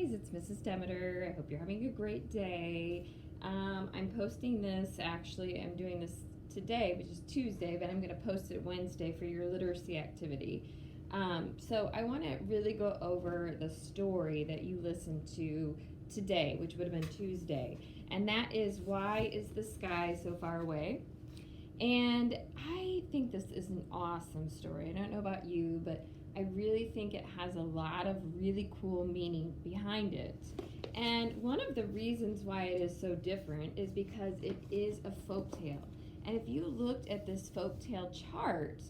guys, it's Mrs. Demeter. I hope you're having a great day. I'm posting this, actually, I'm doing this today, which is Tuesday, but I'm going to post it Wednesday for your literacy activity. So I want to really go over the story that you listened to today, which would have been Tuesday, and that is, why is the sky so far away? And I think this is an awesome story. I don't know about you, but I really think it has a lot of really cool meaning behind it. And one of the reasons why it is so different is because it is a folktale. And if you looked at this folktale chart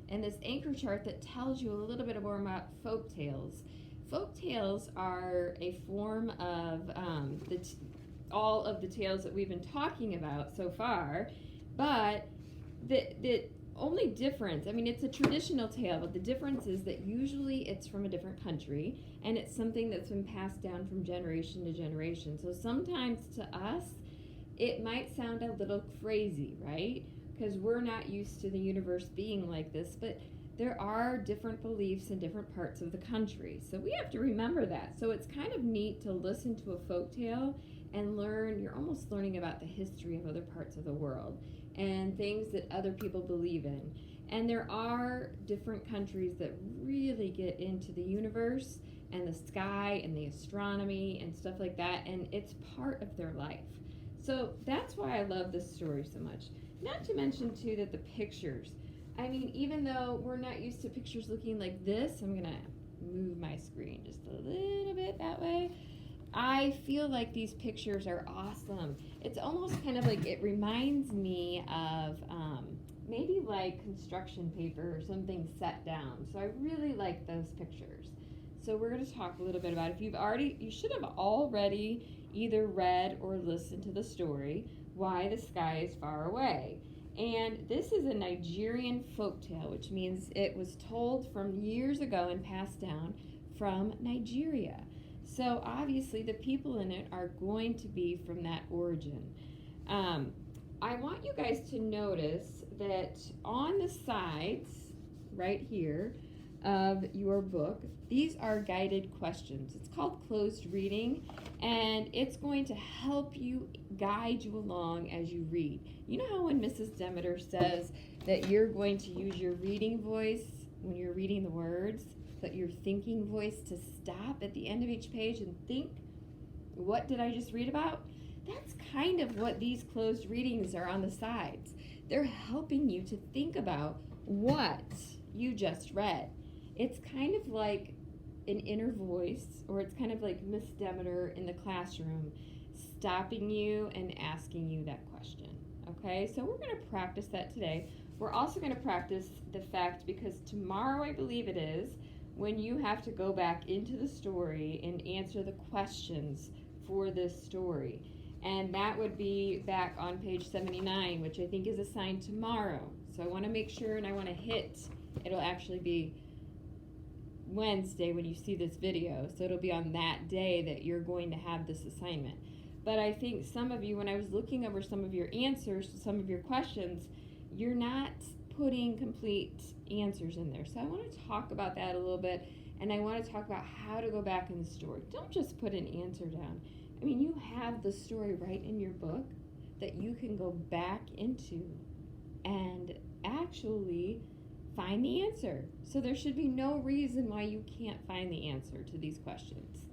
and this anchor chart that tells you a little bit more about folktales, folktales are a form of all of the tales that we've been talking about so far, but the only difference, I mean, it's a traditional tale, but the difference is that usually it's from a different country and it's something that's been passed down from generation to generation. So sometimes to us, it might sound a little crazy, right? Because we're not used to the universe being like this, but there are different beliefs in different parts of the country. So we have to remember that. So it's kind of neat to listen to a folktale and learn, you're almost learning about the history of other parts of the world and things that other people believe in. And there are different countries that really get into the universe and the sky and the astronomy and stuff like that, and it's part of their life. So that's why I love this story so much. Not to mention, too, that the pictures, I mean, even though we're not used to pictures looking like this, I'm going to move my screen just a little bit that way. I feel like these pictures are awesome. It's almost kind of like, it reminds me of maybe like construction paper or something set down. So I really like those pictures. So we're going to talk a little bit about it. If you should have already either read or listened to the story, Why the Sky is Far Away. And this is a Nigerian folktale, which means it was told from years ago and passed down from Nigeria. So obviously the people in it are going to be from that origin. I want you guys to notice that on the sides, right here, of your book, these are guided questions. It's called closed reading, and it's going to help you, guide you along as you read. You know how when Mrs. Demeter says that you're going to use your reading voice when you're reading the words, but your thinking voice to stop at the end of each page and think, what did I just read about? That's kind of what these closed readings are on the sides. They're helping you to think about what you just read. It's kind of like an inner voice, or it's kind of like Miss Demeter in the classroom stopping you and asking you that question. Okay, so we're going to practice that today. We're also going to practice the fact, because tomorrow, I believe it is, when you have to go back into the story and answer the questions for this story. And that would be back on page 79, which I think is assigned tomorrow. So I want to make sure, and I want to hit, it'll actually be Wednesday when you see this video. So it'll be on that day that you're going to have this assignment. But I think some of you, when I was looking over some of your answers to some of your questions, you're not putting complete answers in there. So I want to talk about that a little bit, and I want to talk about how to go back in the story. Don't just put an answer down. I mean, you have the story right in your book that you can go back into and actually find the answer. So there should be no reason why you can't find the answer to these questions.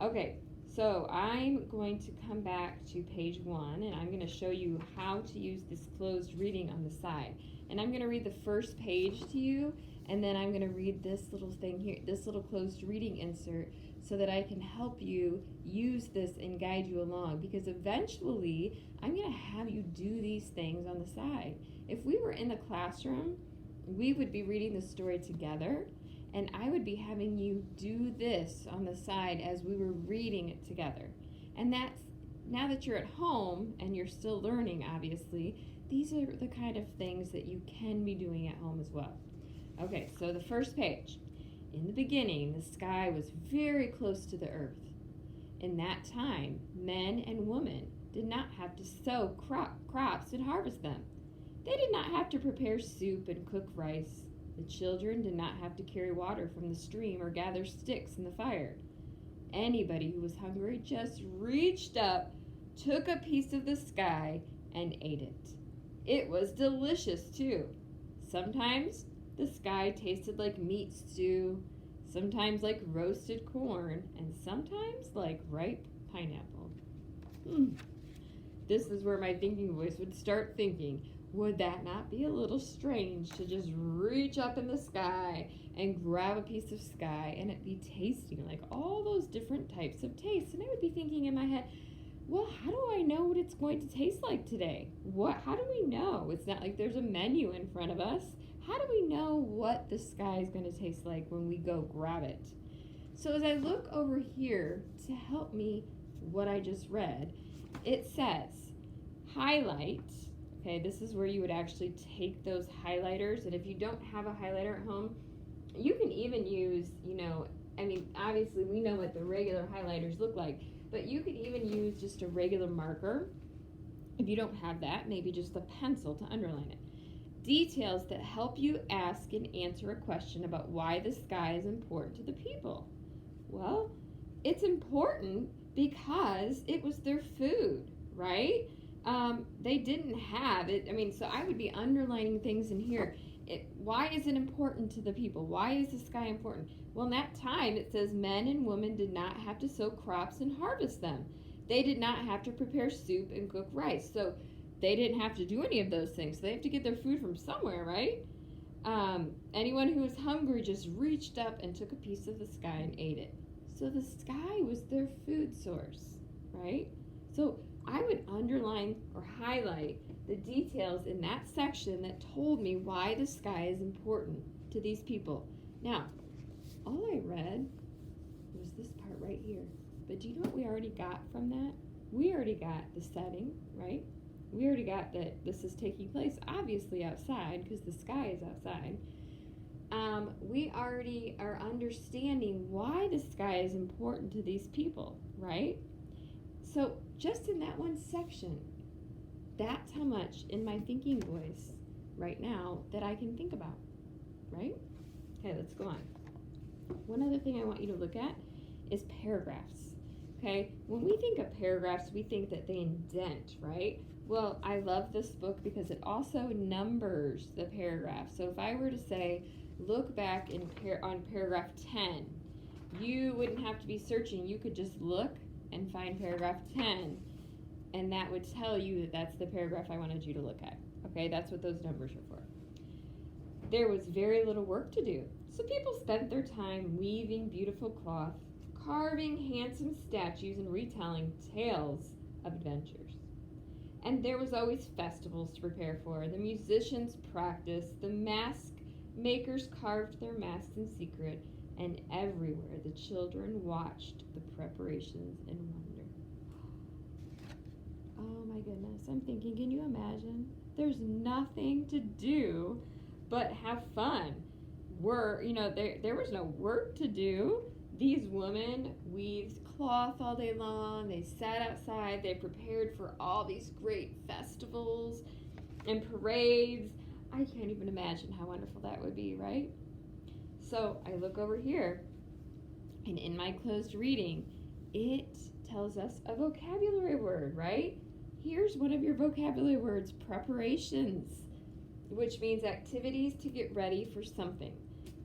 Okay, so I'm going to come back to page 1, and I'm going to show you how to use this closed reading on the side. And I'm going to read the first page to you, and then I'm going to read this little thing here, this little closed reading insert, so that I can help you use this and guide you along, because eventually I'm going to have you do these things on the side. If we were in the classroom, we would be reading the story together, and I would be having you do this on the side as we were reading it together. And that's, now that you're at home and you're still learning, obviously, these are the kind of things that you can be doing at home as well. Okay, so the first page. In the beginning, the sky was very close to the earth. In that time, men and women did not have to sow crops and harvest them. They did not have to prepare soup and cook rice. The children did not have to carry water from the stream or gather sticks in the fire. Anybody who was hungry just reached up, took a piece of the sky, and ate it. It was delicious too. Sometimes the sky tasted like meat stew, sometimes like roasted corn, and sometimes like ripe pineapple. This is where my thinking voice would start thinking, would that not be a little strange to just reach up in the sky and grab a piece of sky and it be tasting like all those different types of tastes? And I would be thinking in my head, well, how do I know what it's going to taste like today? How do we know? It's not like there's a menu in front of us. How do we know what the sky is going to taste like when we go grab it? So as I look over here to help me what I just read, it says highlight. Okay, this is where you would actually take those highlighters, and if you don't have a highlighter at home, you can even use, obviously we know what the regular highlighters look like, but you could even use just a regular marker. If you don't have that, maybe just a pencil to underline it. Details that help you ask and answer a question about why the sky is important to the people. Well, it's important because it was their food, right? They didn't have it. So I would be underlining things in here. Why is it important to the people? Why is the sky important? Well, in that time, it says men and women did not have to sow crops and harvest them. They did not have to prepare soup and cook rice. So they didn't have to do any of those things. So they have to get their food from somewhere, right? Anyone who was hungry just reached up and took a piece of the sky and ate it. So the sky was their food source, right? So I would underline or highlight the details in that section that told me why the sky is important to these people. Now, all I read was this part right here. But do you know what we already got from that? We already got the setting, right? We already got that this is taking place obviously outside because the sky is outside. We already are understanding why the sky is important to these people, right? So just in that one section, that's how much in my thinking voice right now that I can think about, right? Okay, let's go on. One other thing I want you to look at is paragraphs, okay? When we think of paragraphs, we think that they indent, right? Well, I love this book because it also numbers the paragraphs. So if I were to say, look back on paragraph 10, you wouldn't have to be searching. You could just look and find paragraph 10, and that would tell you that that's the paragraph I wanted you to look at. Okay, that's what those numbers are for. There was very little work to do, so people spent their time weaving beautiful cloth, carving handsome statues, and retelling tales of adventures. And there was always festivals to prepare for. The musicians practiced, the mask makers carved their masks in secret, and everywhere the children watched the preparations in wonder. Oh my goodness, I'm thinking, can you imagine? There's nothing to do but have fun. There was no work to do. These women weaved cloth all day long. They sat outside. They prepared for all these great festivals and parades. I can't even imagine how wonderful that would be, right? So I look over here, and in my closed reading, it tells us a vocabulary word, right? Here's one of your vocabulary words, preparations, which means activities to get ready for something.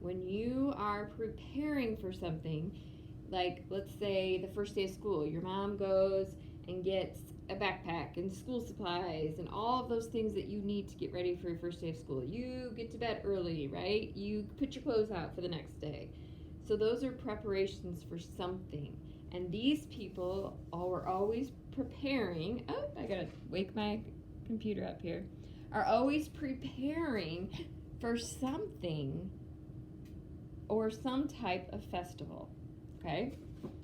When you are preparing for something, like let's say the first day of school, your mom goes and gets a backpack and school supplies and all of those things that you need to get ready for your first day of school. You get to bed early, right? You put your clothes out for the next day. So those are preparations for something. And these people were always preparing. Oh, I gotta wake my computer up here. Are always preparing for something or some type of festival. Okay?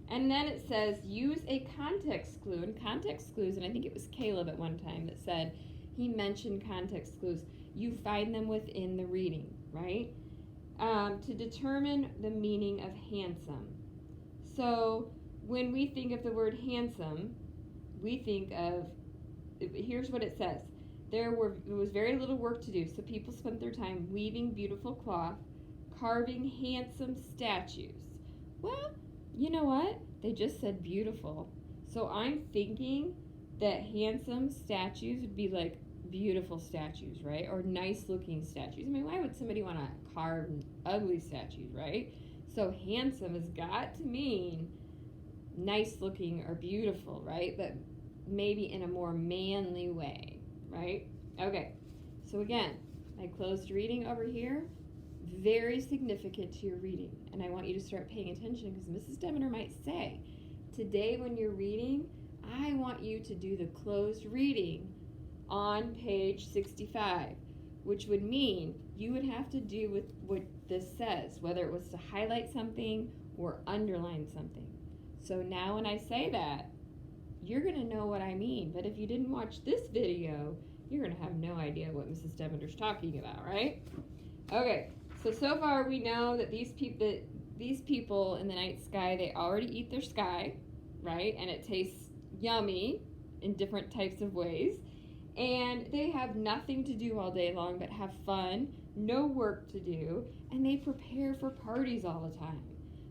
And then it says, use a context clue. And context clues, and I think it was Caleb at one time that said, he mentioned context clues. You find them within the reading, right? To determine the meaning of handsome. So when we think of the word handsome, we think of, here's what it says. There was very little work to do, so people spent their time weaving beautiful cloth, carving handsome statues. Well, you know what? They just said beautiful. So I'm thinking that handsome statues would be like beautiful statues, right? Or nice looking statues. I mean, why would somebody want to carve ugly statues, right? So handsome has got to mean nice looking or beautiful, right? But maybe in a more manly way, right? Okay, so again, my closed reading over here, very significant to your reading. And I want you to start paying attention because Mrs. Demeter might say, today when you're reading, I want you to do the closed reading on page 65, which would mean you would have to do with what this says, whether it was to highlight something or underline something. So now when I say that, you're going to know what I mean. But if you didn't watch this video, you're going to have no idea what Mrs. Demeter's talking about, right? Okay, so far we know that these people in the night sky, they already eat their sky, right? And it tastes yummy in different types of ways. And they have nothing to do all day long but have fun, no work to do, and they prepare for parties all the time.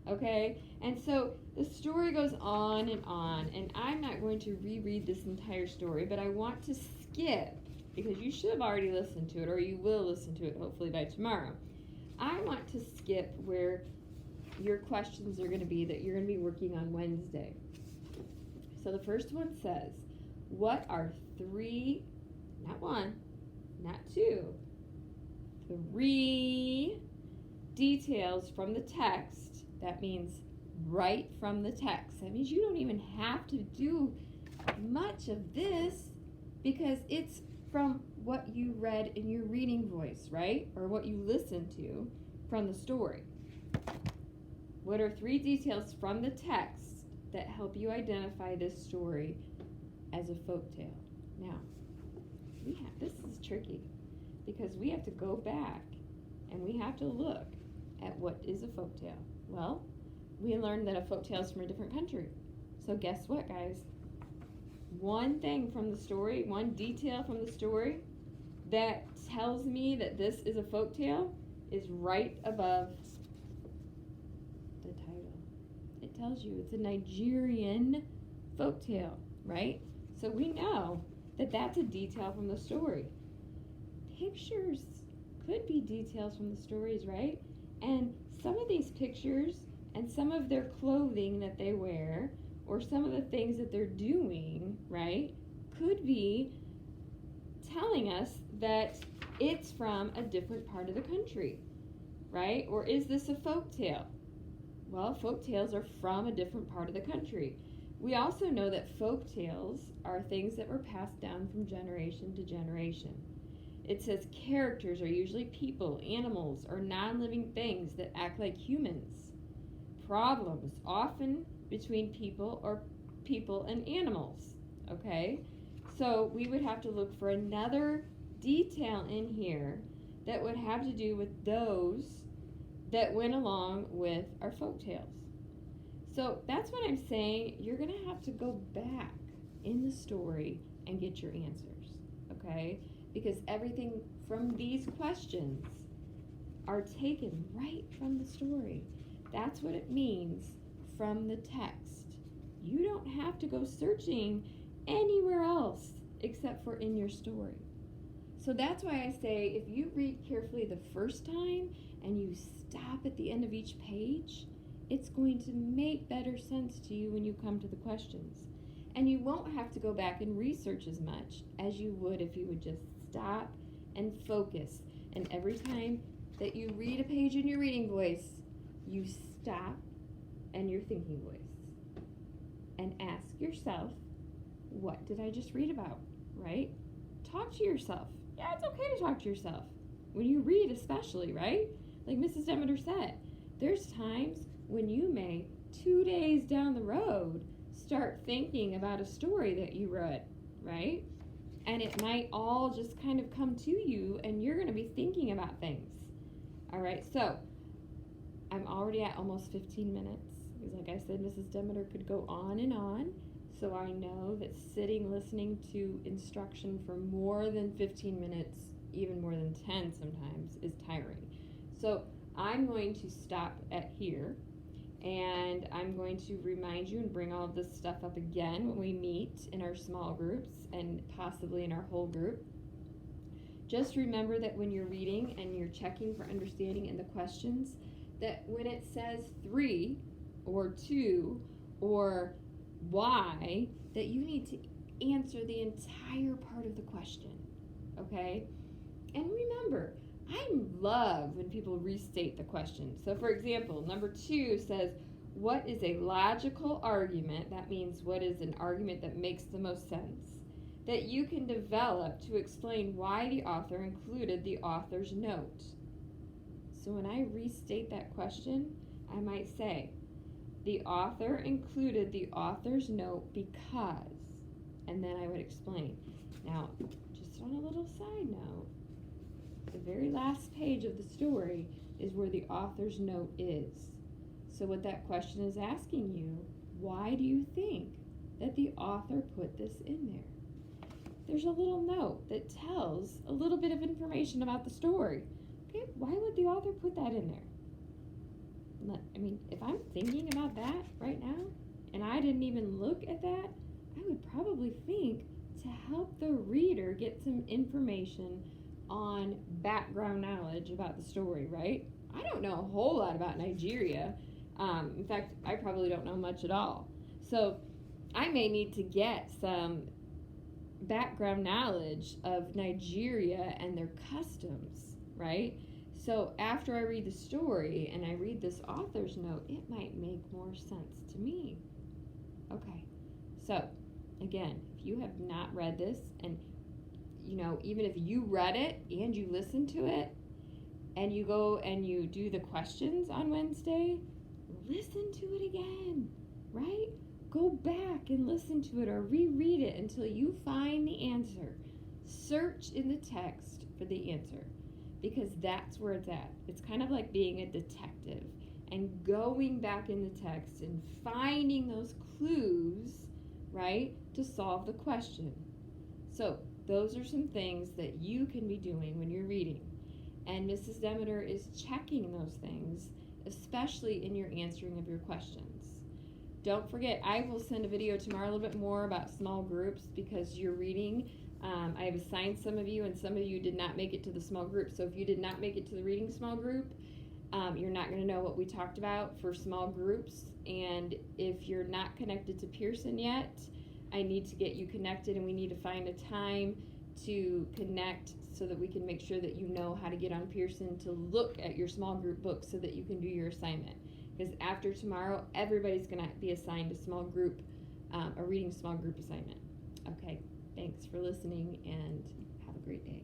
Okay? And so the story goes on, and I'm not going to reread this entire story, but I want to skip, because you should have already listened to it, or you will listen to it hopefully by tomorrow. I want to skip where your questions are going to be that you're going to be working on Wednesday. So the first one says, what are three, not one, not two, three details from the text? That means right from the text. That means you don't even have to do much of this because it's from what you read in your reading voice, right? Or what you listened to from the story. What are three details from the text that help you identify this story as a folktale? Now, this is tricky because we have to go back and we have to look at what is a folktale. Well, we learned that a folktale is from a different country. So guess what, guys? One thing from the story, one detail from the story that tells me that this is a folktale is right above the title. It tells you it's a Nigerian folktale, right? So we know that that's a detail from the story. Pictures could be details from the stories, right? And some of these pictures and some of their clothing that they wear or some of the things that they're doing, right, could be telling us that it's from a different part of the country, right? Or is this a folktale? Well, folktales are from a different part of the country. We also know that folktales are things that were passed down from generation to generation. It says characters are usually people, animals, or non-living things that act like humans. Problems, often between people or people and animals, okay? So we would have to look for another detail in here that would have to do with those that went along with our folktales. So that's what I'm saying. You're going to have to go back in the story and get your answers, okay? Because everything from these questions are taken right from the story. That's what it means from the text. You don't have to go searching anywhere else except for in your story. So that's why I say if you read carefully the first time and you stop at the end of each page, it's going to make better sense to you when you come to the questions. And you won't have to go back and research as much as you would if you would just stop and focus. And every time that you read a page in your reading voice, you stop and your thinking voice. And ask yourself, what did I just read about, right? Talk to yourself. Yeah, it's okay to talk to yourself. When you read especially, right? Like Mrs. Demeter said, there's times when you may, 2 days down the road, start thinking about a story that you read, right? And it might all just kind of come to you and you're going to be thinking about things. All right, so I'm already at almost 15 minutes. Because like I said, Mrs. Demeter could go on and on. So I know that sitting, listening to instruction for more than 15 minutes, even more than 10 sometimes, is tiring. So I'm going to stop at here. And I'm going to remind you and bring all of this stuff up again when we meet in our small groups and possibly in our whole group. Just remember that when you're reading and you're checking for understanding in the questions, that when it says 3 or 2 or why, that you need to answer the entire part of the question, okay? And remember, I love when people restate the question. So for example, number 2 says, what is a logical argument? That means what is an argument that makes the most sense that you can develop to explain why the author included the author's note. So when I restate that question, I might say, the author included the author's note because, and then I would explain. Now, just on a little side note, the very last page of the story is where the author's note is. So what that question is asking you, why do you think that the author put this in there? There's a little note that tells a little bit of information about the story. Okay, why would the author put that in there? I mean, if I'm thinking about that right now, and I didn't even look at that, I would probably think to help the reader get some information on background knowledge about the story, right? I don't know a whole lot about Nigeria. In fact, I probably don't know much at all. So I may need to get some background knowledge of Nigeria and their customs, right? So after I read the story and I read this author's note, it might make more sense to me. Okay, so again, if you have not read this, and even if you read it and you listen to it and you go and you do the questions on Wednesday, listen to it again, right? Go back and listen to it or reread it until you find the answer. Search in the text for the answer because that's where it's at. It's kind of like being a detective and going back in the text and finding those clues, right, to solve the question. So those are some things that you can be doing when you're reading. And Mrs. Demeter is checking those things, especially in your answering of your questions. Don't forget, I will send a video tomorrow a little bit more about small groups because you're reading. I have assigned some of you, and some of you did not make it to the small group. So if you did not make it to the reading small group, you're not going to know what we talked about for small groups. And if you're not connected to Pearson yet, I need to get you connected, and we need to find a time to connect so that we can make sure that you know how to get on Pearson to look at your small group books so that you can do your assignment. Because after tomorrow, everybody's going to be assigned a small group, a reading small group assignment. Okay, thanks for listening, and have a great day.